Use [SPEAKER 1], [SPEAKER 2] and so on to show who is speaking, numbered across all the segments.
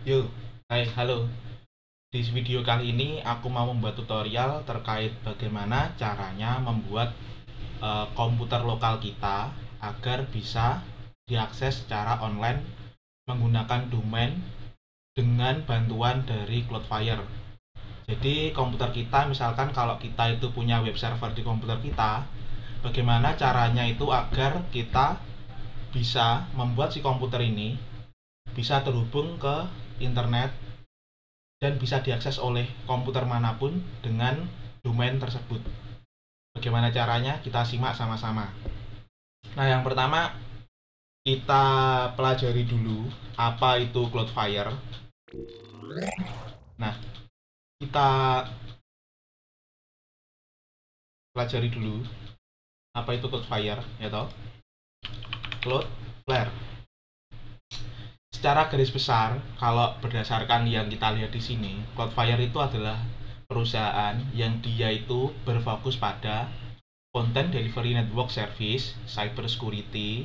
[SPEAKER 1] Yo, hai, halo. Di video kali ini aku mau membuat tutorial terkait bagaimana caranya membuat komputer lokal kita agar bisa diakses secara online menggunakan domain dengan bantuan dari Cloudflare. Jadi komputer kita, misalkan kalau kita itu punya web server di komputer kita, bagaimana caranya itu agar kita bisa membuat si komputer ini bisa terhubung ke internet dan bisa diakses oleh komputer manapun dengan domain tersebut. Bagaimana caranya? Kita simak sama-sama. Nah, yang pertama kita pelajari dulu apa itu Cloudflare. Nah, kita pelajari dulu apa itu Cloudflare, ya toh? Cloudflare. Secara garis besar, kalau berdasarkan yang kita lihat di sini, Cloudflare itu adalah perusahaan yang dia itu berfokus pada Content Delivery Network Service, Cyber Security,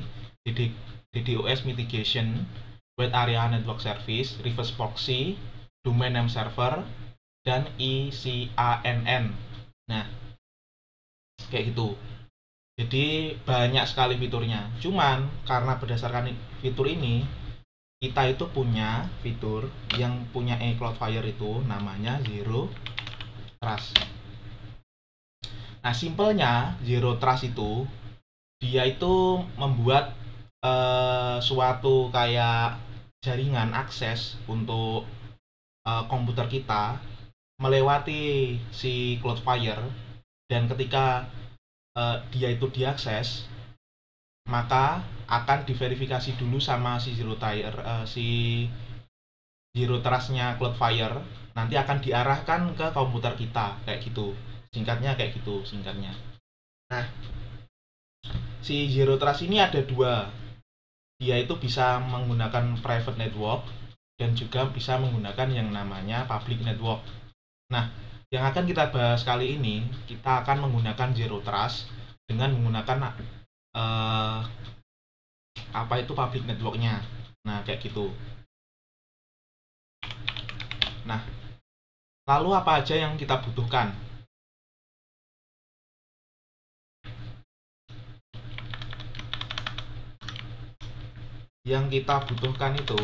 [SPEAKER 1] DDoS Mitigation, Wide Area Network Service, Reverse Proxy, Domain Name Server, dan ECANN. Nah, kayak gitu. Jadi banyak sekali fiturnya. Cuman karena berdasarkan fitur ini, kita itu punya fitur yang punya Cloudflare itu namanya Zero Trust. Nah, simpelnya Zero Trust itu dia itu membuat suatu kayak jaringan akses untuk komputer kita melewati si Cloudflare, dan ketika dia itu diakses, maka akan diverifikasi dulu sama si Zero Trust-nya Cloudflare, nanti akan diarahkan ke komputer kita kayak gitu. Singkatnya kayak gitu singkatnya. Nah, si Zero Trust ini ada dua. Dia itu bisa menggunakan private network dan juga bisa menggunakan yang namanya public network. Nah, yang akan kita bahas kali ini, kita akan menggunakan Zero Trust dengan menggunakan apa itu public networknya. Nah, kayak gitu. Nah, lalu apa aja yang kita butuhkan? Yang kita butuhkan itu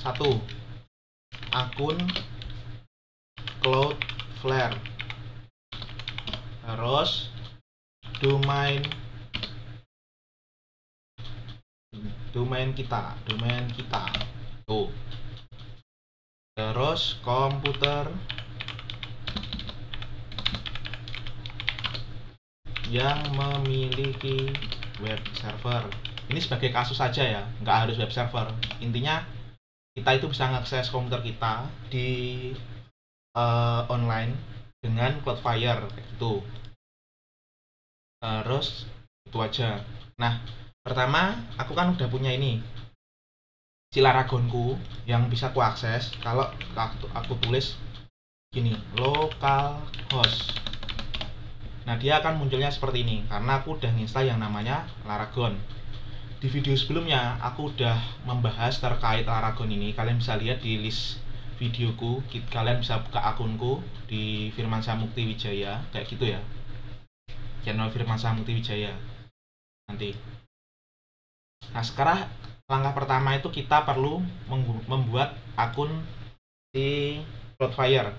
[SPEAKER 1] satu, akun Cloudflare, terus domain kita tuh, terus komputer yang memiliki web server. Ini sebagai kasus saja ya, nggak harus web server. Intinya kita itu bisa mengakses komputer kita di online dengan Cloudflare kayak gitu. Terus itu aja. Nah, pertama aku kan udah punya ini Cilaragonku yang bisa aku akses. Kalau aku tulis gini, localhost. Nah, dia akan munculnya seperti ini karena aku udah nginstal yang namanya Laragon. Di video sebelumnya aku udah membahas terkait Laragon ini. Kalian bisa lihat di list videoku. Kalian bisa buka akunku di Firmansyah Mukti Wijaya kayak gitu ya. Channel Firmansyah Mukti Wijaya nanti. Nah, sekarang langkah pertama itu kita perlu membuat akun di Cloudflare.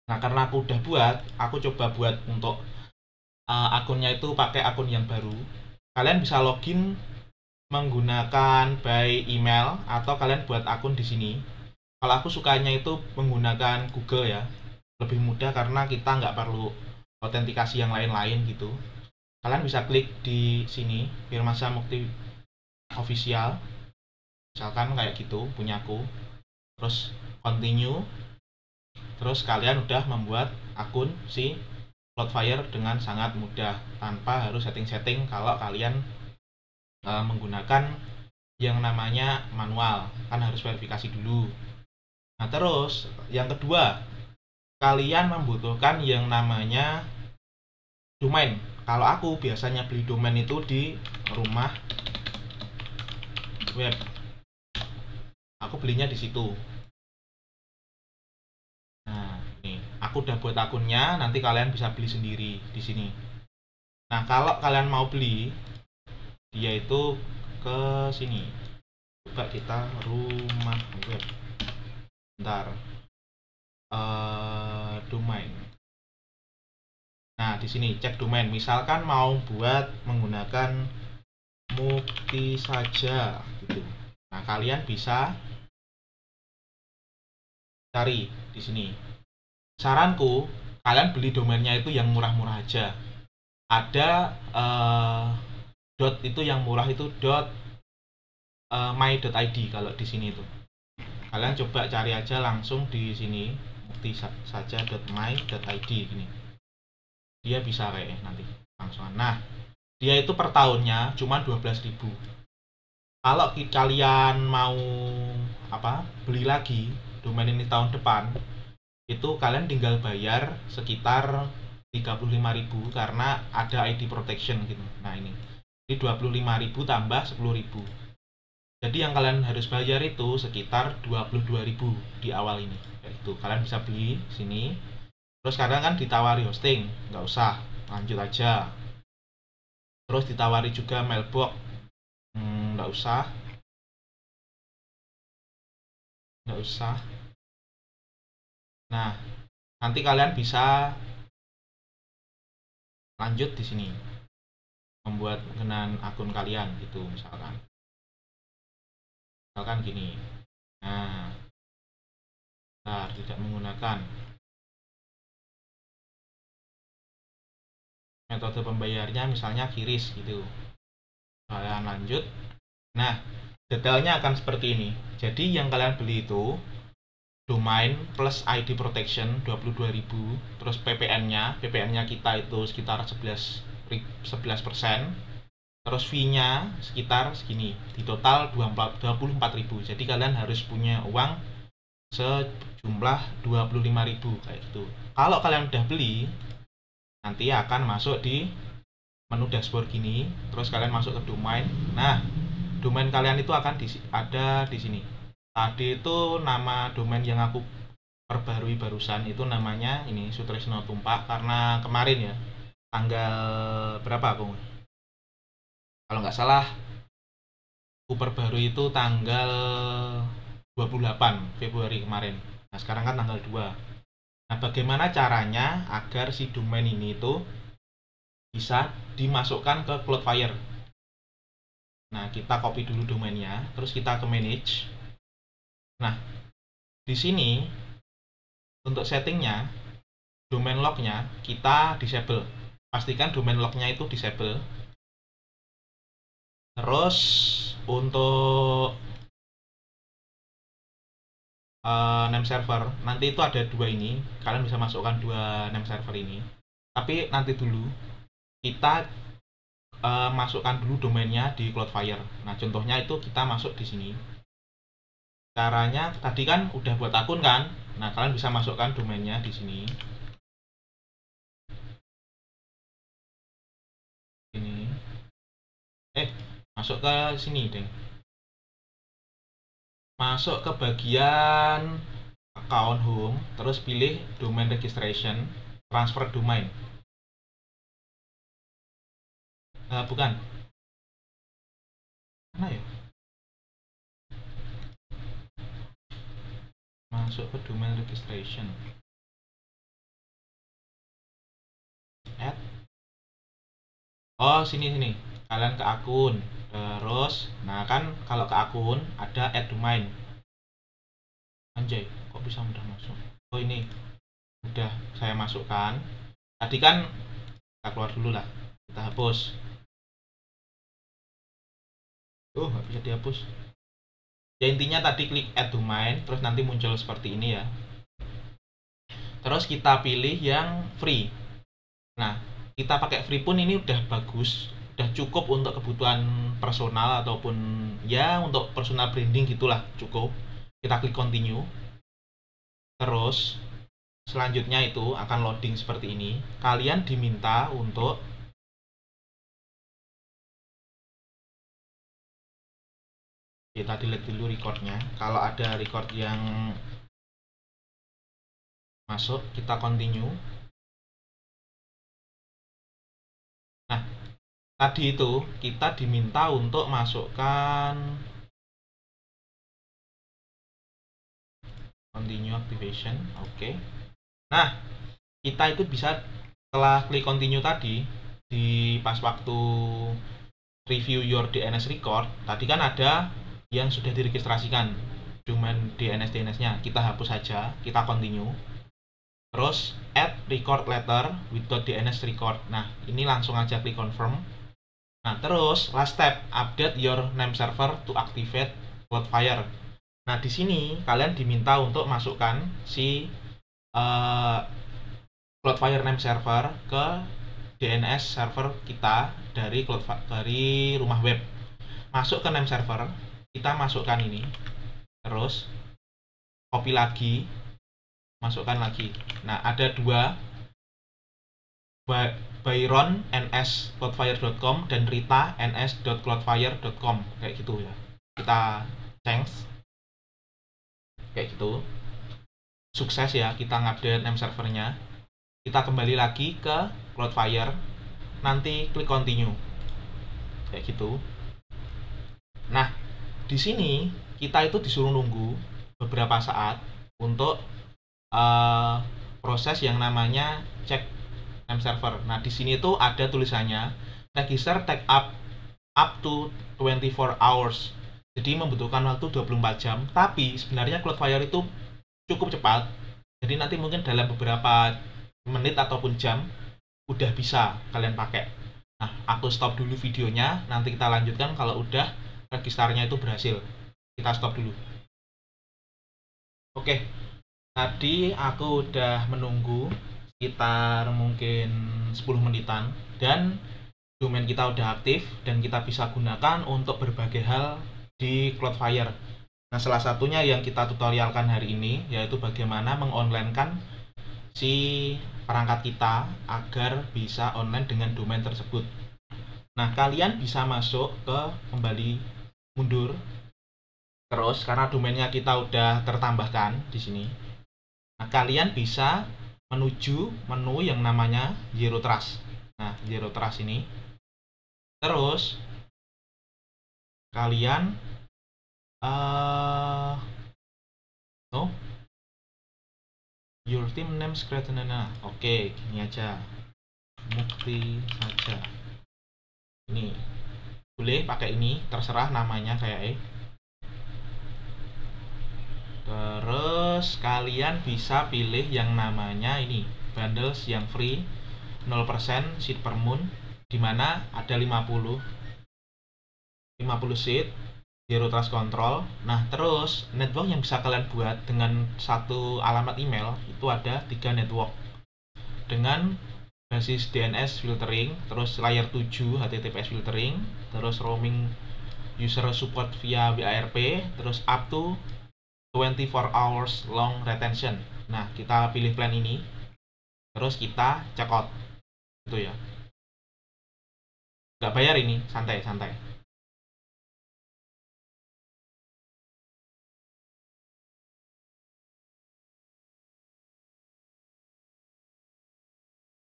[SPEAKER 1] Nah, karena aku udah buat, aku coba buat untuk akunnya itu pakai akun yang baru. Kalian bisa login menggunakan by email atau kalian buat akun di sini. Kalau aku sukanya itu menggunakan Google ya, lebih mudah karena kita nggak perlu autentikasi yang lain-lain gitu. Kalian bisa klik di sini Firmansyah Mukti Official, misalkan kayak gitu punyaku, terus continue, terus kalian udah membuat akun si Cloudflare dengan sangat mudah tanpa harus setting-setting kalau kalian menggunakan yang namanya manual, kan harus verifikasi dulu. Nah, terus yang kedua, kalian membutuhkan yang namanya domain. Kalau aku biasanya beli domain itu di rumah web. Aku belinya di situ. Nah, ini aku udah buat akunnya, nanti kalian bisa beli sendiri di sini. Nah, kalau kalian mau beli, dia itu ke sini. Coba kita rumah web. Bentar. Domain. Nah, di sini cek domain. Misalkan mau buat menggunakan Mukti saja gitu. Nah, kalian bisa cari di sini. Saranku, kalian beli domainnya itu yang murah-murah aja. Ada dot itu yang murah itu my.id kalau di sini itu. Kalian coba cari aja langsung di sini mukti saja.my.id gini. Dia bisa kayak nanti langsung. Nah, dia itu per tahunnya cuma 12.000. Kalau kalian mau beli lagi domain ini tahun depan, itu kalian tinggal bayar sekitar 35.000 karena ada ID protection gitu. Nah, ini 25.000 tambah 10.000. Jadi yang kalian harus bayar itu sekitar 22.000 di awal ini. Itu kalian bisa beli sini. Terus kadang kan ditawari hosting, nggak usah, lanjut aja. Terus ditawari juga mailbox, nggak usah. Nah, nanti kalian bisa lanjut di sini, membuat dengan akun kalian gitu misalkan gini. Nah, tidak menggunakan metode pembayarnya misalnya QRIS gitu. Kalian lanjut. Nah, detailnya akan seperti ini. Jadi yang kalian beli itu domain plus ID protection 22.000, terus PPN-nya kita itu sekitar 11%, terus fee-nya sekitar segini, di total 24.000. Jadi kalian harus punya uang sejumlah 25.000 kayak gitu. Kalau kalian udah beli, nanti akan masuk di menu dashboard gini, terus kalian masuk ke domain. Nah, domain kalian itu akan ada di sini. Tadi itu nama domain yang aku perbarui barusan itu namanya ini Sutrisno Tumpak, karena kemarin ya tanggal berapa aku kalau nggak salah aku perbarui itu tanggal 28 Februari kemarin. Nah, sekarang kan tanggal 2. Nah, bagaimana caranya agar si domain ini itu bisa dimasukkan ke Cloudflare? Nah, kita copy dulu domainnya, terus kita ke manage. Nah, di sini untuk settingnya, domain lognya kita disable. Pastikan domain lognya itu disable. Terus untuk name server, nanti itu ada 2 ini. Kalian bisa masukkan 2 name server ini. Tapi nanti dulu kita masukkan dulu domainnya di Cloudflare. Nah, contohnya itu kita masuk di sini. Caranya tadi kan udah buat akun kan? Nah, kalian bisa masukkan domainnya di sini. Ini. Masuk ke sini, Deng. Masuk ke bagian account home, terus pilih domain registration, transfer domain. Bukan. Mana ya? Masuk ke domain registration. Add. Oh, sini. Kalian ke akun. Terus, nah kan kalau ke akun ada add domain. Anjay, kok bisa mudah masuk? Oh, ini udah saya masukkan. Tadi kan kita keluar dulu lah. Kita hapus. Nggak bisa dihapus. Ya, intinya tadi klik add domain, terus nanti muncul seperti ini ya. Terus kita pilih yang free. Nah, kita pakai free pun ini udah bagus, udah cukup untuk kebutuhan personal ataupun ya untuk personal branding gitulah, cukup. Kita klik continue. Terus selanjutnya itu akan loading seperti ini. Kalian diminta untuk kita delete dulu recordnya. Kalau ada record yang masuk, kita continue. Nah, tadi itu kita diminta untuk masukkan continue activation. Oke. Nah, kita itu bisa setelah klik continue tadi di pas waktu review your DNS record, tadi kan ada yang sudah diregistrasikan domain DNS-nya. Kita hapus saja, kita continue. Terus add record letter with .dns record. Nah, ini langsung aja klik confirm. Nah, terus last step, update your name server to activate Cloudflare. Nah, di sini kalian diminta untuk masukkan si Cloudflare name server ke DNS server kita dari rumah web. Masuk ke name server, kita masukkan ini. Terus copy lagi, masukkan lagi. Nah, ada dua, Byron ns.cloudflare.com dan Rita ns.cloudflare.com, kayak gitu ya. Kita thanks kayak gitu. Sukses ya, kita ngupdate name servernya. Kita kembali lagi ke Cloudflare, nanti klik continue kayak gitu. Nah, di sini kita itu disuruh nunggu beberapa saat untuk proses yang namanya cek name server. Nah, di sini tuh ada tulisannya register take up to 24 hours. Jadi membutuhkan waktu 24 jam, tapi sebenarnya Cloudflare itu cukup cepat. Jadi nanti mungkin dalam beberapa menit ataupun jam udah bisa kalian pakai. Nah, aku stop dulu videonya, nanti kita lanjutkan kalau udah registernya itu berhasil. Kita stop dulu. Oke, tadi aku udah menunggu sekitar mungkin 10 menitan dan domain kita udah aktif dan kita bisa gunakan untuk berbagai hal di Cloudflare. Nah, salah satunya yang kita tutorialkan hari ini yaitu bagaimana mengonlinekan si perangkat kita agar bisa online dengan domain tersebut. Nah, kalian bisa masuk ke kembali mundur. Terus karena domainnya kita udah tertambahkan di sini. Nah, kalian bisa menuju menu yang namanya Zero Trust. Nah, Zero Trust ini. Terus kalian no your team name kriteria. Oke, gini aja. Mukti saja. Ini boleh pakai ini, terserah namanya kayak Terus kalian bisa pilih yang namanya ini bundles yang free 0% seed per moon, dimana ada 50 seed, Zero Trust Control. Nah, terus network yang bisa kalian buat dengan satu alamat email itu ada 3 network dengan basis DNS filtering, terus layer 7 HTTPS filtering, terus roaming user support via WARP, terus up to 24 hours long retention. Nah, kita pilih plan ini, terus kita check out gitu ya. Nggak bayar ini, santai-santai.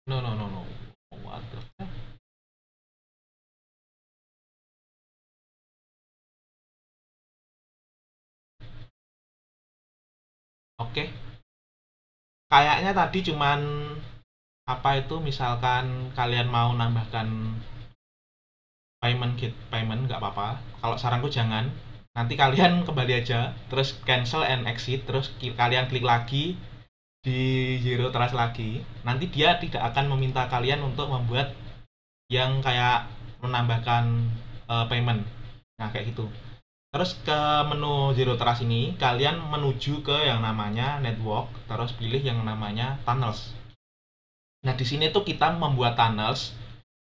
[SPEAKER 1] No. What the fuck? Oke. Kayaknya tadi cuman apa itu, misalkan kalian mau nambahkan get payment nggak apa-apa. Kalau saranku jangan. Nanti kalian kembali aja, terus cancel and exit, terus kalian klik lagi di Zero Trust lagi. Nanti dia tidak akan meminta kalian untuk membuat yang kayak menambahkan payment. Nah, kayak gitu. Terus ke menu Zero Trust ini, kalian menuju ke yang namanya network, terus pilih yang namanya tunnels. Nah, di sini tuh kita membuat tunnels,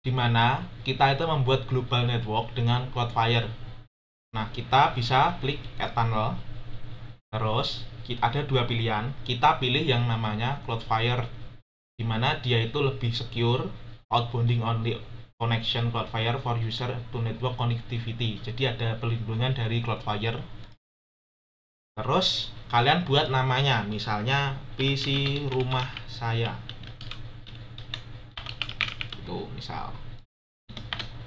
[SPEAKER 1] di mana kita itu membuat global network dengan Cloudflare. Nah, kita bisa klik add tunnel. Terus ada dua pilihan, kita pilih yang namanya Cloudflare, dimana dia itu lebih secure, outbounding only connection Cloudflare for user to network connectivity. Jadi ada pelindungan dari Cloudflare. Terus kalian buat namanya, misalnya PC rumah saya. Itu misal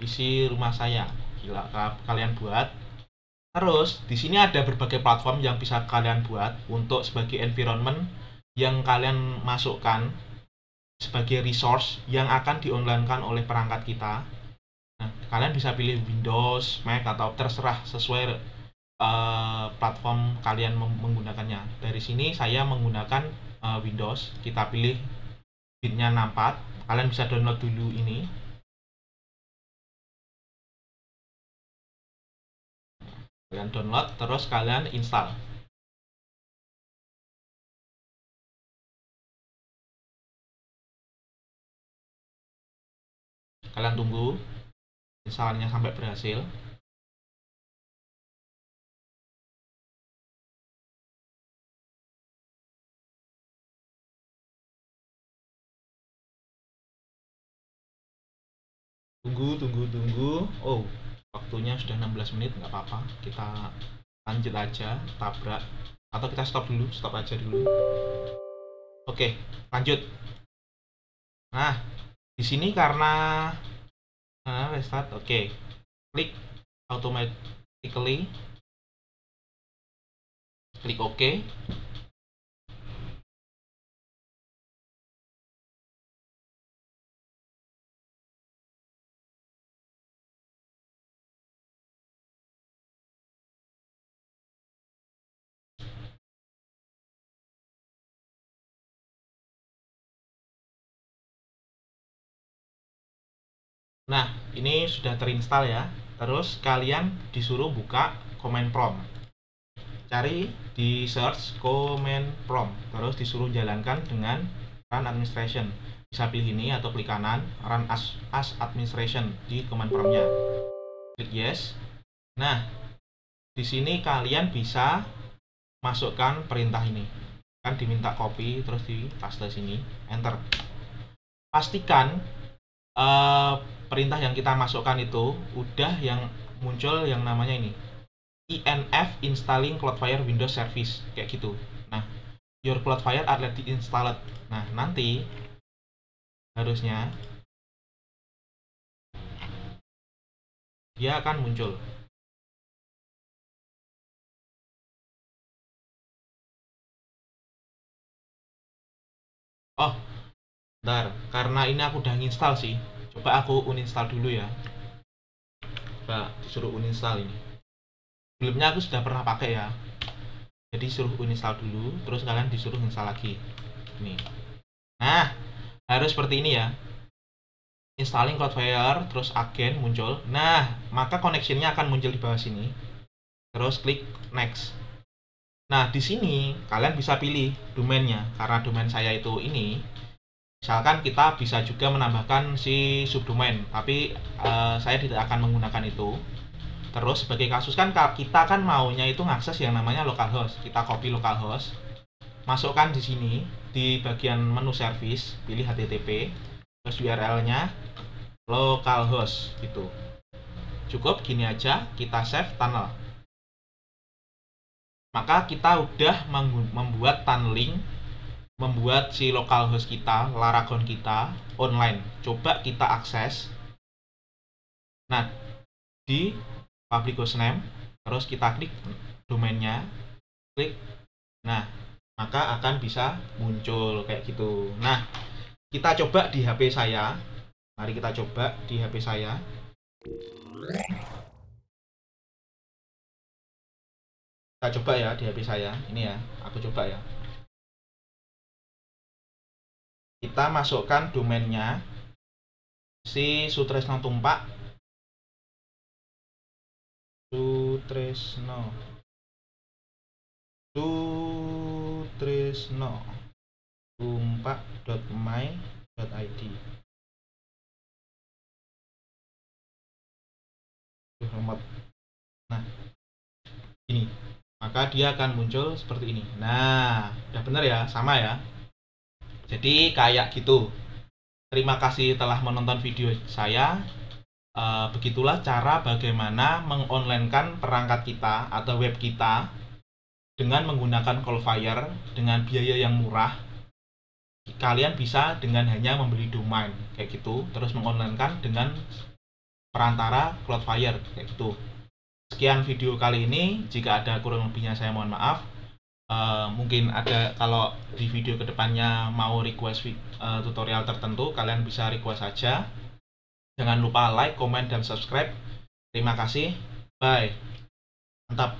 [SPEAKER 1] PC rumah saya. Gila, kalian buat. Terus di sini ada berbagai platform yang bisa kalian buat untuk sebagai environment yang kalian masukkan sebagai resource yang akan di-online-kan oleh perangkat kita. Nah, kalian bisa pilih Windows, Mac, atau terserah sesuai platform kalian menggunakannya. Dari sini saya menggunakan Windows. Kita pilih bitnya 64. Kalian bisa download dulu ini. Kalian download, terus kalian install. Kalian tunggu instalnya sampai berhasil. Tunggu. Oh, waktunya sudah 16 menit, nggak apa-apa. Kita lanjut aja, tabrak. Atau kita stop aja dulu. Oke, lanjut. Nah, di sini karena restart, oke. Klik automatically. Klik OK. Nah, ini sudah terinstall ya. Terus kalian disuruh buka command prompt. Cari di search command prompt, terus disuruh jalankan dengan run administration. Bisa pilih ini atau klik kanan, run as administration di command promptnya. Klik yes. Nah, di sini kalian bisa masukkan perintah ini. Kan diminta copy, terus di paste sini, enter. Pastikan perintah yang kita masukkan itu udah yang muncul yang namanya ini, INF installing Cloudflare Windows Service, kayak gitu. Nah, your Cloudflare already installed. Nah, nanti harusnya dia akan muncul. Oh, bentar, karena ini aku udah nginstal sih. Coba aku uninstall dulu ya. Coba disuruh uninstall ini. Sebelumnya aku sudah pernah pakai ya. Jadi suruh uninstall dulu, terus kalian disuruh install lagi. Nih. Nah, harus seperti ini ya. Installing Cloudflare, terus again muncul. Nah, maka connectionnya akan muncul di bawah sini. Terus klik next. Nah, di sini kalian bisa pilih domainnya. Karena domain saya itu ini, misalkan kita bisa juga menambahkan si subdomain, tapi saya tidak akan menggunakan itu. Terus sebagai kasus kan kita kan maunya itu ngakses yang namanya localhost. Kita copy localhost, masukkan di sini di bagian menu service, pilih HTTP, terus URL-nya localhost gitu. Cukup gini aja, kita save tunnel. Maka kita udah membuat tunneling, membuat si localhost kita, Laragon kita online. Coba kita akses. Nah, di public hostname, terus kita klik domainnya, klik. Nah, maka akan bisa muncul kayak gitu. Nah, kita coba di HP saya. Mari kita coba di HP saya. Kita coba ya di HP saya. Ini ya, aku coba ya. Kita masukkan domainnya si Sutresno Tumpak. Sutresno tumpak.my.id. Nah, ini maka dia akan muncul seperti ini. Nah, udah bener ya, sama ya. Jadi kayak gitu. Terima kasih telah menonton video saya. Begitulah cara bagaimana mengonlinekan perangkat kita atau web kita dengan menggunakan Callfire dengan biaya yang murah. Kalian bisa dengan hanya membeli domain kayak gitu, terus mengonlinekan dengan perantara Cloudflare kayak gitu. Sekian video kali ini. Jika ada kurang lebihnya saya mohon maaf. Mungkin ada, kalau di video kedepannya mau request tutorial tertentu, kalian bisa request saja. Jangan lupa like, comment, dan subscribe. Terima kasih. Bye. Mantap.